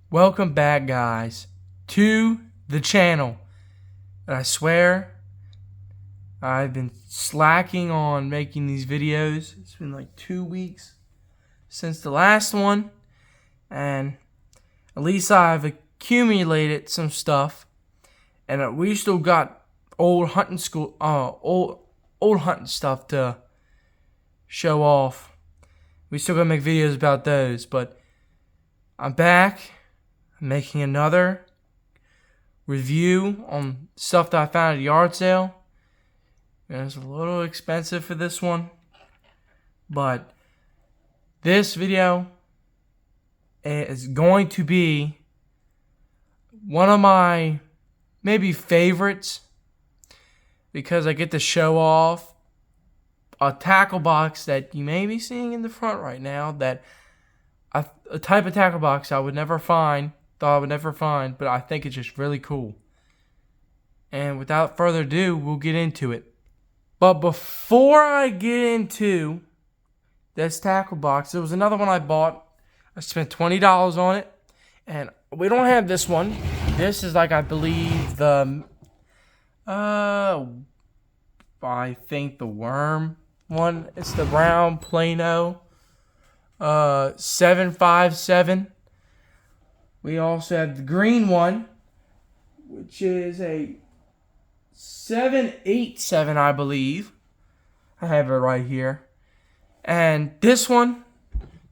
Welcome back, guys, to the channel. And I swear, I've been slacking on making these videos. It's been like 2 weeks since the last one, and at least I've accumulated some stuff. And we still got old hunting stuff to show off. We still gotta make videos about those, but I'm back. I'm making another review on stuff that I found at a yard sale. And it's a little expensive for this one, but this video is going to be one of my maybe favorites because I get to show off a tackle box that you may be seeing in the front right now, that a type of tackle box I would never find, thought I would never find, but I think it's just really cool. And without further ado, we'll get into it. But before I get into this tackle box, there was another one I bought. I spent $20 on it, and we don't have this one. This is like, I believe, the I think the worm one. It's the round Plano 757. We also have the green one, which is a 787, I believe. I have it right here. And this one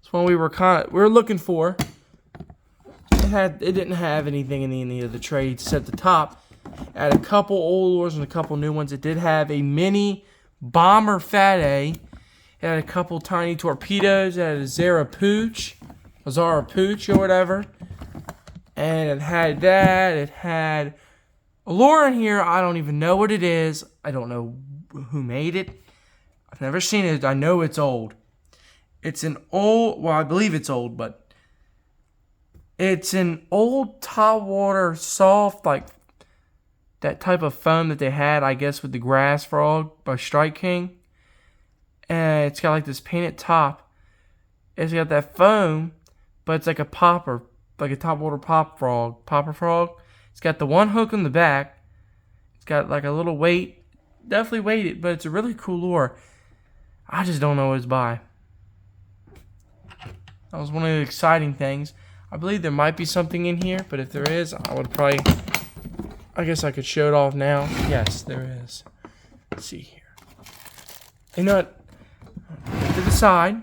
is one we were looking for. It didn't have anything in any of the trades except the top. It had a couple old lures and a couple new ones. It did have a mini bomber Fat A. It had a couple tiny torpedoes. It had a Zara Pooch or whatever. And it had that. It had a lure in here. I don't even know what it is. I don't know who made it. I've never seen it. I know it's old. It's an old, well, I believe it's old, but it's an old top water soft, like that type of foam that they had, I guess, with the Grass Frog by Strike King. And it's got like this painted top. It's got that foam, but it's like a popper, like a top water popper frog. It's got the one hook on the back. It's got like a little weight, definitely weighted, but it's a really cool lure. I just don't know what to buy. That was one of the exciting things. I believe there might be something in here, but if there is, I guess I could show it off now. Yes, there is. Let's see here. You know what? To the side,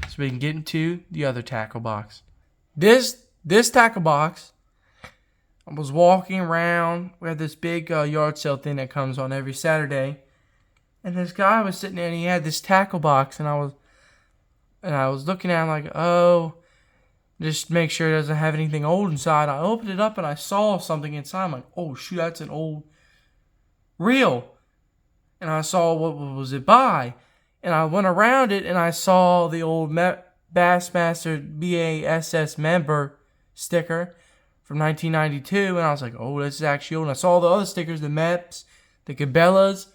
so we can get into the other tackle box. This tackle box, I was walking around. We have this big yard sale thing that comes on every Saturday, and this guy was sitting there and he had this tackle box, and I was looking at him like, oh, just make sure it doesn't have anything old inside. I opened it up and I saw something inside. I'm like, oh shoot, that's an old reel. And I saw what was it by, and I went around it and I saw the old Bassmaster BASS member sticker from 1992, and I was like, oh, this is actually old. And I saw the other stickers, the MEPS, the Cabela's,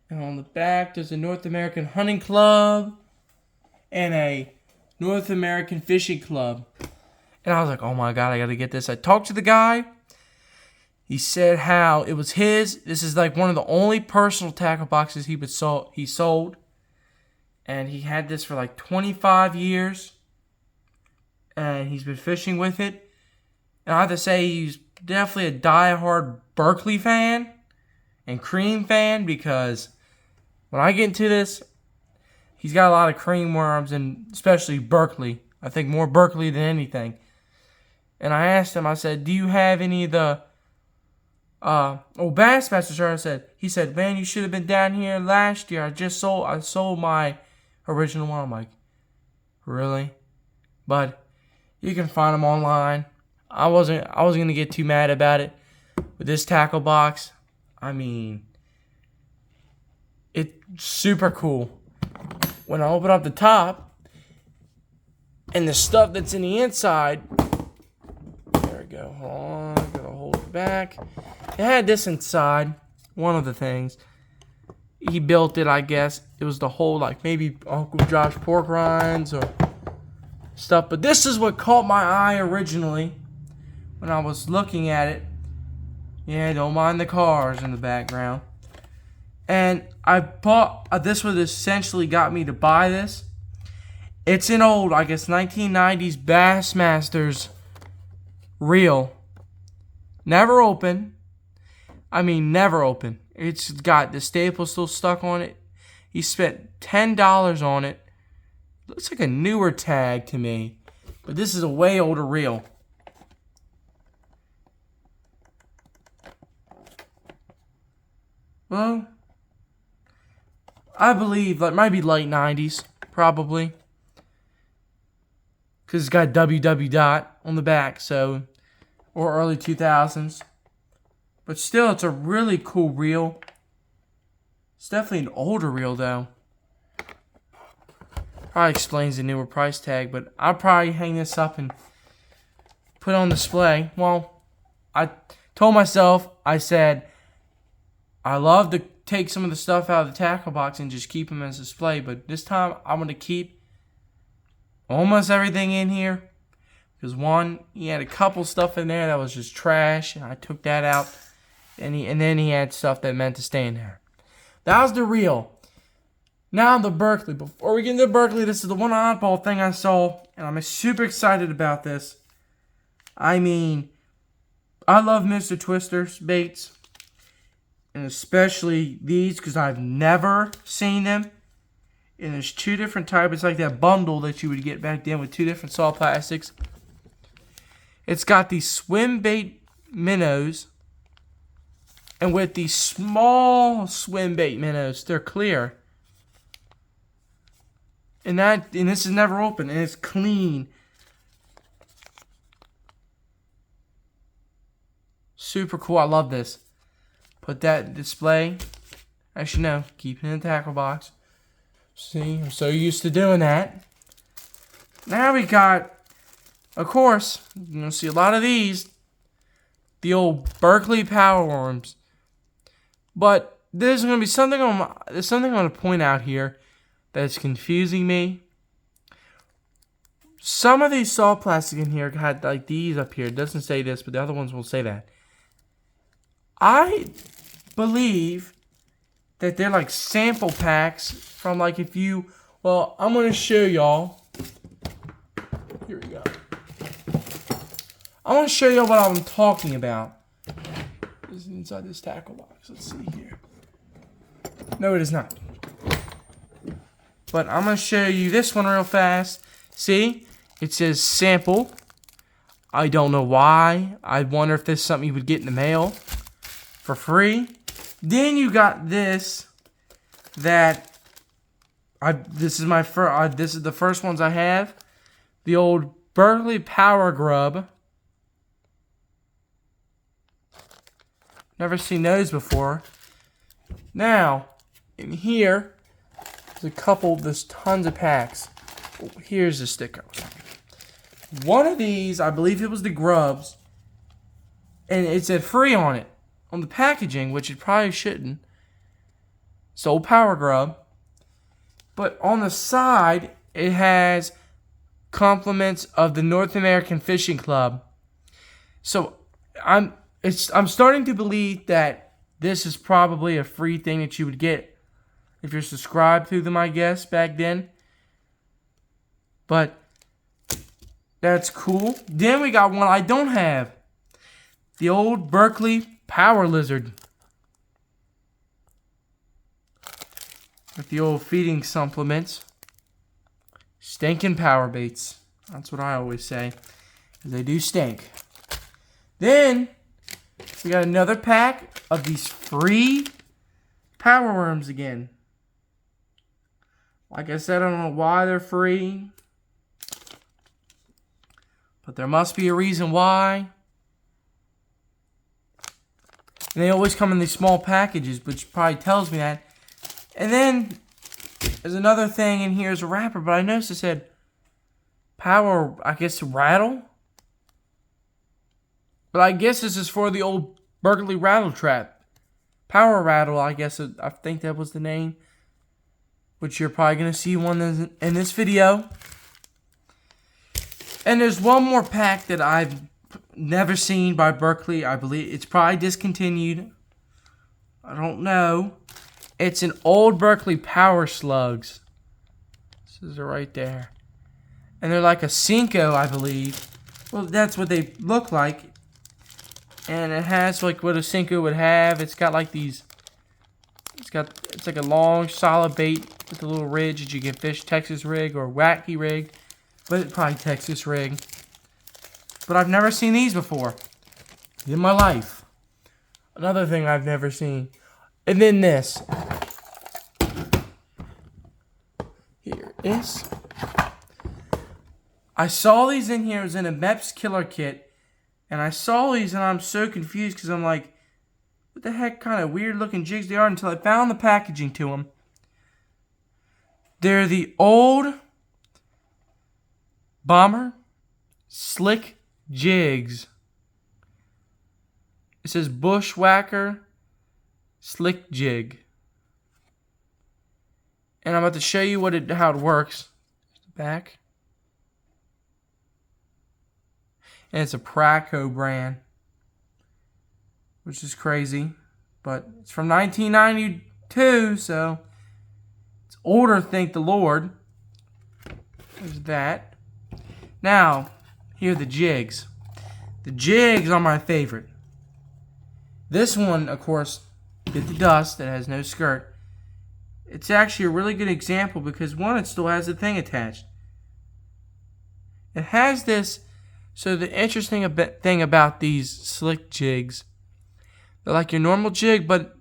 and on the back there's a North American Hunting Club and a North American Fishing Club. And I was like, oh my God, I gotta get this. I talked to the guy. He said how it was his. This is like one of the only personal tackle boxes he sold. And he had this for like 25 years. And he's been fishing with it. And I have to say, he's definitely a diehard Berkley fan and Cream fan, because when I get into this, he's got a lot of cream worms, and especially Berkley. I think more Berkley than anything. And I asked him, I said, do you have any of the Bassmaster shirt? He said, man, you should have been down here last year. I sold my original one. I'm like, really? But you can find them online. I wasn't gonna get too mad about it. With this tackle box, I mean, it's super cool. When I open up the top and the stuff that's in the inside, there we go. Hold on, gotta hold it back. It had this inside. One of the things he built it, I guess. It was the whole, like, maybe Uncle Josh pork rinds, or stuff. But this is what caught my eye originally when I was looking at it. Yeah, don't mind the cars in the background. And I bought, this would essentially got me to buy this. It's an old, I guess, 1990s Bassmasters reel. Never open. I mean, never open. It's got the staple still stuck on it. He spent $10 on it. Looks like a newer tag to me. But this is a way older reel. Well, I believe that might be late 90s, probably. Because it's got WW dot on the back, so, or early 2000s. But still, it's a really cool reel. It's definitely an older reel, though. Probably explains the newer price tag, but I'll probably hang this up and put it on display. Well, I told myself, I said, I love to take some of the stuff out of the tackle box and just keep them as display, but this time I'm going to keep almost everything in here. Because one, he had a couple stuff in there that was just trash, and I took that out. And then he had stuff that meant to stay in there. That was the reel. Now the Berkley. Before we get into Berkley, this is the one oddball thing I saw, and I'm super excited about this. I mean, I love Mr. Twister's baits, and especially these because I've never seen them. And there's two different types. It's like that bundle that you would get back then with two different saw plastics. It's got these swim bait minnows. And with these small swim bait minnows, they're clear. And this is never open, and it's clean. Super cool. I love this. Put that display. Actually, no. Keep it in the tackle box. See, I'm so used to doing that. Now we got, of course, you're going to see a lot of these. The old Berkley Power Worms. But there's going to be something I'm going to point out here that's confusing me. Some of these saw plastic in here had like these up here. It doesn't say this, but the other ones will say that. I believe that they're like sample packs from like if you, well, I'm going to show y'all. Here we go. I want to show y'all what I'm talking about. This is inside this tackle box. Let's see here. No, it is not. But I'm going to show you this one real fast. See? It says sample. I don't know why. I wonder if this is something you would get in the mail for free. Then you got this that this is the first ones I have. The old Berkley Power Grub. Never seen those before. Now, in here, there's tons of packs. Oh, here's the sticker. One of these, I believe it was the Grubs, and it said free on it, on the packaging, which it probably shouldn't. It's old Power Grub. But on the side, it has compliments of the North American Fishing Club. So, I'm starting to believe that this is probably a free thing that you would get if you're subscribed to them, I guess, back then. But that's cool. Then we got one I don't have. The old Berkley Power Lizard. With the old feeding supplements. Stinking power baits. That's what I always say. 'Cause they do stink. Then we got another pack of these free Power Worms again. Like I said, I don't know why they're free. But there must be a reason why. And they always come in these small packages, which probably tells me that. And then there's another thing in here as a wrapper, but I noticed it said Power, I guess, Rattle. But I guess this is for the old Berkley Rattle Trap. Power Rattle, I guess, I think that was the name. Which you're probably going to see one in this video. And there's one more pack that I've never seen by Berkley. I believe it's probably discontinued. I don't know. It's an old Berkley Power Slugs. This is right there. And they're like a Cinco, I believe. Well, that's what they look like. And it has like what a Cinco would have. It's got like these. It's like a long, solid bait with a little ridge that you can fish Texas rig or wacky rig. But it's probably Texas rig. But I've never seen these before in my life. Another thing I've never seen. And then this. Here it is. I saw these in here. It was in a Mepps Killer Kit. And I saw these and I'm so confused because I'm like, what the heck kind of weird looking jigs they are until I found the packaging to them. They're the old Bomber Slick Jigs. It says Bushwhacker Slick Jig. And I'm about to show you how it works. Back. And it's a Praco brand. Which is crazy. But it's from 1992, so it's older, thank the Lord. There's that. Now, here are the jigs. The jigs are my favorite. This one, of course, Bit the Dust, that has no skirt. It's actually a really good example because, one, it still has the thing attached. It has this. So the interesting thing about these slick jigs, they're like your normal jig, but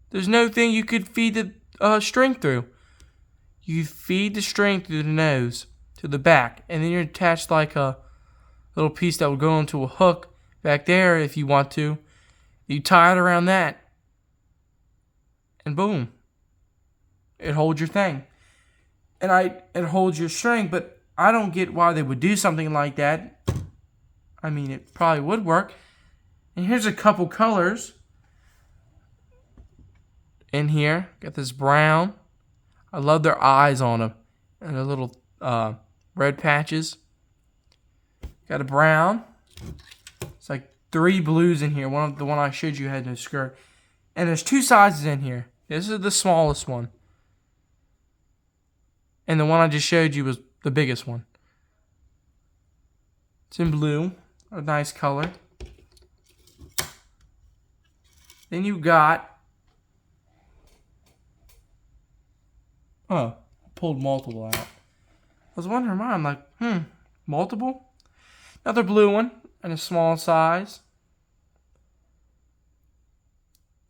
there's no thing you could feed the string through. You feed the string through the nose to the back, and then you're attached like a little piece that would go into a hook back there if you want to. You tie it around that, and boom, it holds your thing. And it holds your string, but I don't get why they would do something like that. I mean, it probably would work. And here's a couple colors in here. Got this brown. I love their eyes on them. And their little red patches. Got a brown. It's like 3 blues in here. The one I showed you had no skirt. And there's 2 sizes in here. This is the smallest one. And the one I just showed you was the biggest one. It's in blue. A nice color. Then you got... Oh, pulled multiple out. I was wondering why. I'm like, multiple? Another blue one in a small size.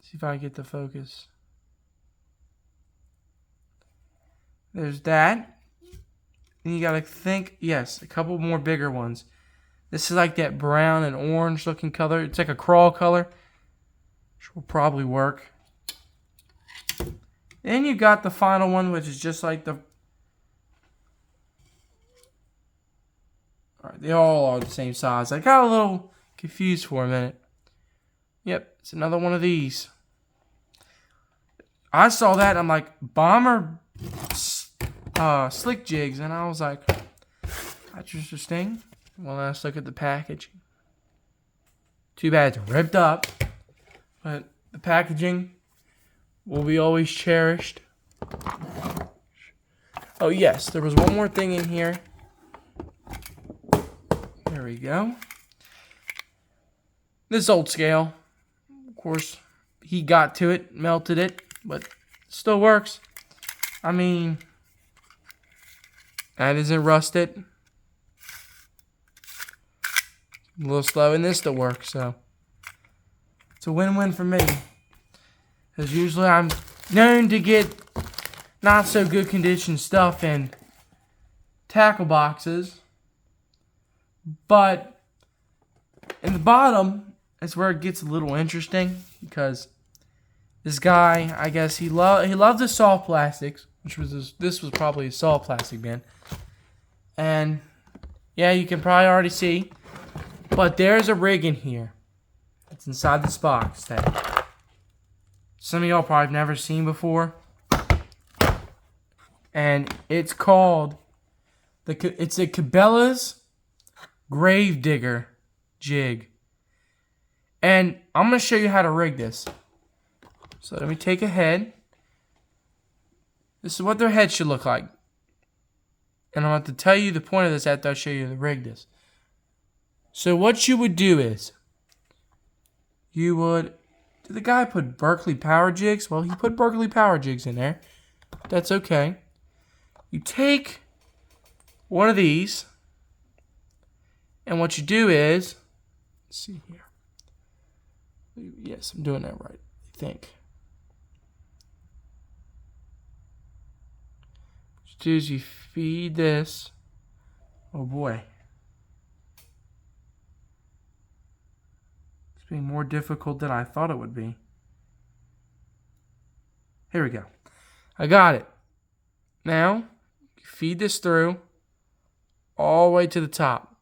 See if I can get the focus. There's that. And you gotta think, yes, a couple more bigger ones. This is like that brown and orange looking color. It's like a crawl color. Which will probably work. Then you got the final one, which is just like the... Alright, they all are the same size. I got a little confused for a minute. Yep, it's another one of these. I saw that and I'm like, Bomber Slick Jigs, and I was like, that's interesting. Well, let's look at the packaging. Too bad it's ripped up, but the packaging will be always cherished. Oh yes, there was one more thing in here. There we go. This old scale. Of course, he got to it, melted it, but it still works. I mean, that isn't rusted. A little slow in this to work, so it's a win-win for me. Because usually I'm known to get not so good condition stuff in tackle boxes. But in the bottom is where it gets a little interesting. Because this guy, I guess he loved the soft plastics. This was probably a soft plastic bin. And yeah, you can probably already see. But there's a rig in here. It's inside this box that some of y'all probably never seen before. And it's called It's a Cabela's Gravedigger jig. And I'm going to show you how to rig this. So let me take a head. This is what their head should look like. And I'm going to tell you the point of this after I show you how to rig this. So what you would do is, did the guy put Berkeley Power Jigs? Well, he put Berkeley Power Jigs in there. That's okay. You take one of these, and what you do is, let's see here. Yes, I'm doing that right, I think. What you do is you feed this. Oh boy. It's being more difficult than I thought it would be. Here we go. I got it. Now, you feed this through all the way to the top.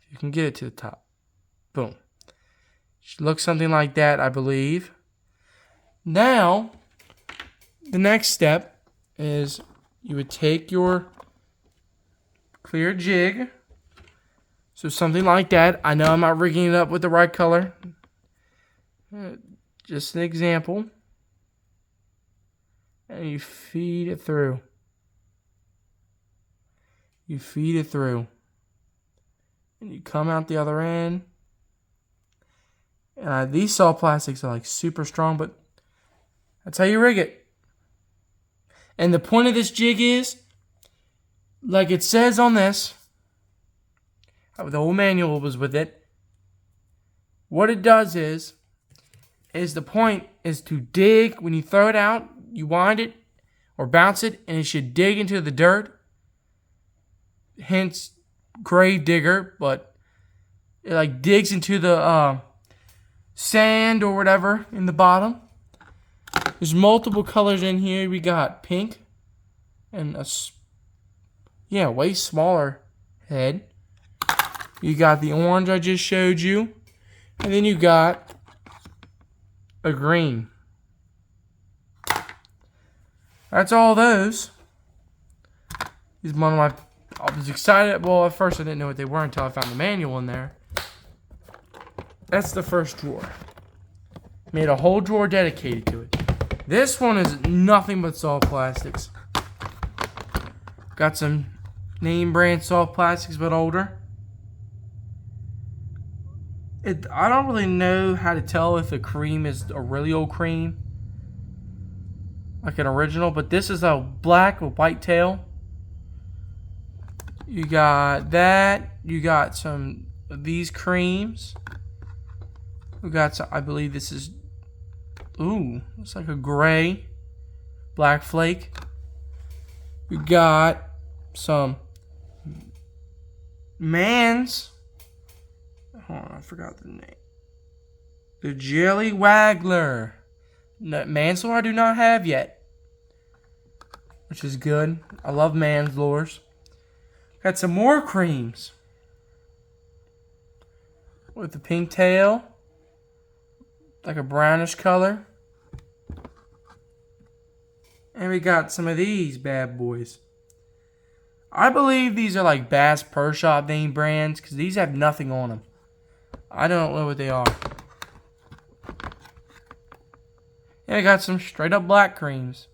If you can get it to the top. Boom. Should look something like that, I believe. Now, the next step is you would take your clear jig. So something like that. I know I'm not rigging it up with the right color. Just an example. And you feed it through. You feed it through. And you come out the other end. These soft plastics are like super strong, but that's how you rig it. And the point of this jig is, like it says on this, the whole manual was with it. What it does is the point is to dig. When you throw it out, you wind it or bounce it, and it should dig into the dirt. Hence, grave digger, but it like digs into the sand or whatever in the bottom. There's multiple colors in here. We got pink and a way smaller head. You got the orange I just showed you, and then you got a green. That's all those. These one of my. I was excited. Well, at first I didn't know what they were until I found the manual in there. That's the first drawer. Made a whole drawer dedicated to it. This one is nothing but soft plastics. Got some name brand soft plastics, but older. I don't really know how to tell if the cream is a really old cream, like an original, but this is a black with white tail. You got that. You got some of these creams. We got some, I believe this is, looks like a gray black flake. We got some Mans. Hold on, I forgot the name. The Jelly Waggler. Manslaughter I do not have yet, which is good. I love Manslaughers. Got some more creams with the pink tail, like a brownish color. And we got some of these bad boys. I believe these are like Bass Pro Shop name brands because these have nothing on them. I don't know what they are. And I got some straight up black creams.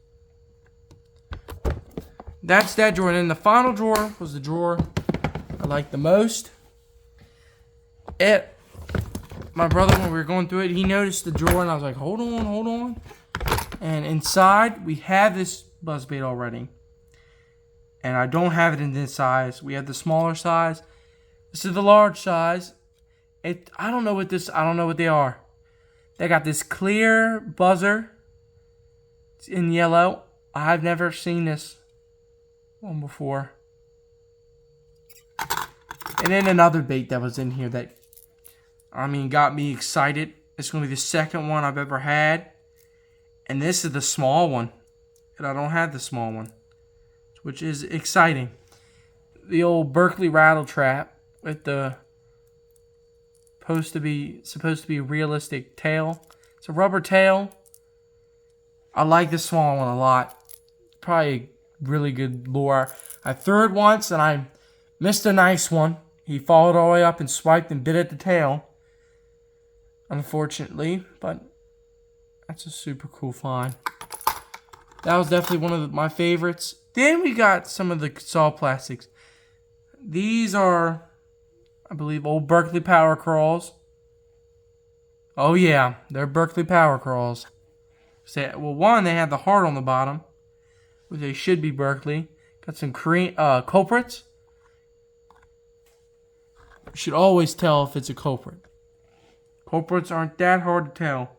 That's that drawer. And then the final drawer was the drawer I liked the most. My brother, when we were going through it, he noticed the drawer and I was like, hold on. And inside, we have this buzzbait already. And I don't have it in this size. We have the smaller size. This is the large size. I don't know what they are. They got this clear buzzer. It's in yellow. I've never seen this one before. And then another bait that was in here that, got me excited. It's going to be the second one I've ever had. And this is the small one. And I don't have the small one, which is exciting. The old Berkeley rattle trap with the supposed to be realistic tail. It's a rubber tail. I like the small one a lot. Probably really good lure. I threw it once and I missed a nice one. He followed all the way up and swiped and bit at the tail. Unfortunately, but that's a super cool find. That was definitely one of my favorites. Then we got some of the saw plastics. These are, I believe, old Berkeley Power Crawls. Oh yeah, they're Berkeley Power Crawls. Well, one, they have the heart on the bottom, which they should be Berkeley. Got some culprits. You should always tell if it's a culprit. Culprits aren't that hard to tell.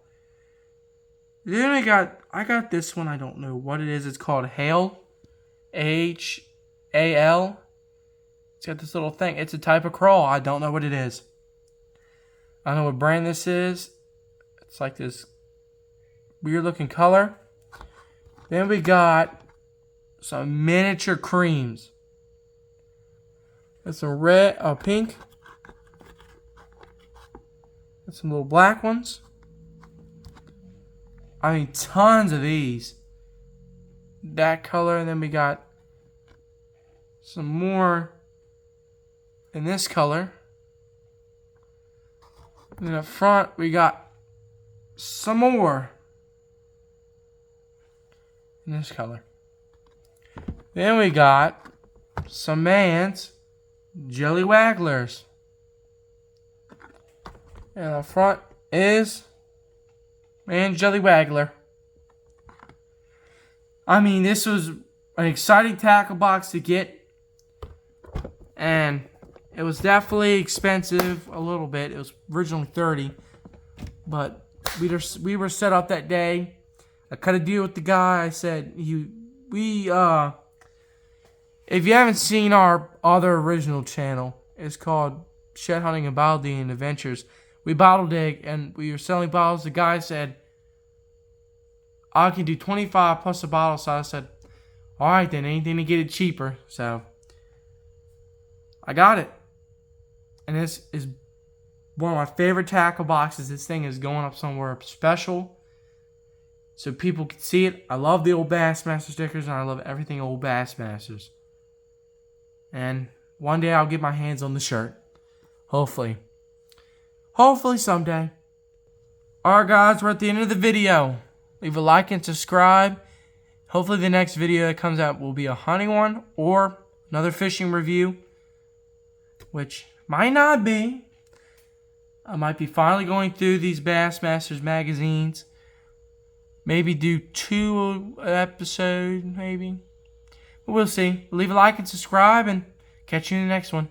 Then I got this one. I don't know what it is. It's called Hale. H-A-L. It's got this little thing. It's a type of crawl. I don't know what it is. I don't know what brand this is. It's like this weird looking color. Then we got some miniature creams. There's some red, pink. Got some little black ones. I mean, tons of these. That color, and then we got some more in this color. And then up front, we got some more in this color. Then we got some Man's Jelly Wagglers. And up front is Man's Jelly Waggler. I mean, this was an exciting tackle box to get. And it was definitely expensive a little bit. It was originally $30. But we were set up that day. I cut a deal with the guy. I said, if you haven't seen our other original channel, it's called Shed Hunting and Bottle Digging Adventures. We bottle dig and we were selling bottles. The guy said, I can do 25 plus a bottle. So I said, alright then, anything to get it cheaper. So I got it. And this is one of my favorite tackle boxes. This thing is going up somewhere special, so people can see it. I love the old Bassmaster stickers, and I love everything old Bassmasters. And one day I'll get my hands on the shirt. Hopefully. Hopefully someday. Alright guys, we're at the end of the video. Leave a like and subscribe. Hopefully the next video that comes out will be a hunting one or another fishing review, which might not be. I might be finally going through these Bassmasters magazines. Maybe do 2 episodes, maybe. But we'll see. Leave a like and subscribe, and catch you in the next one.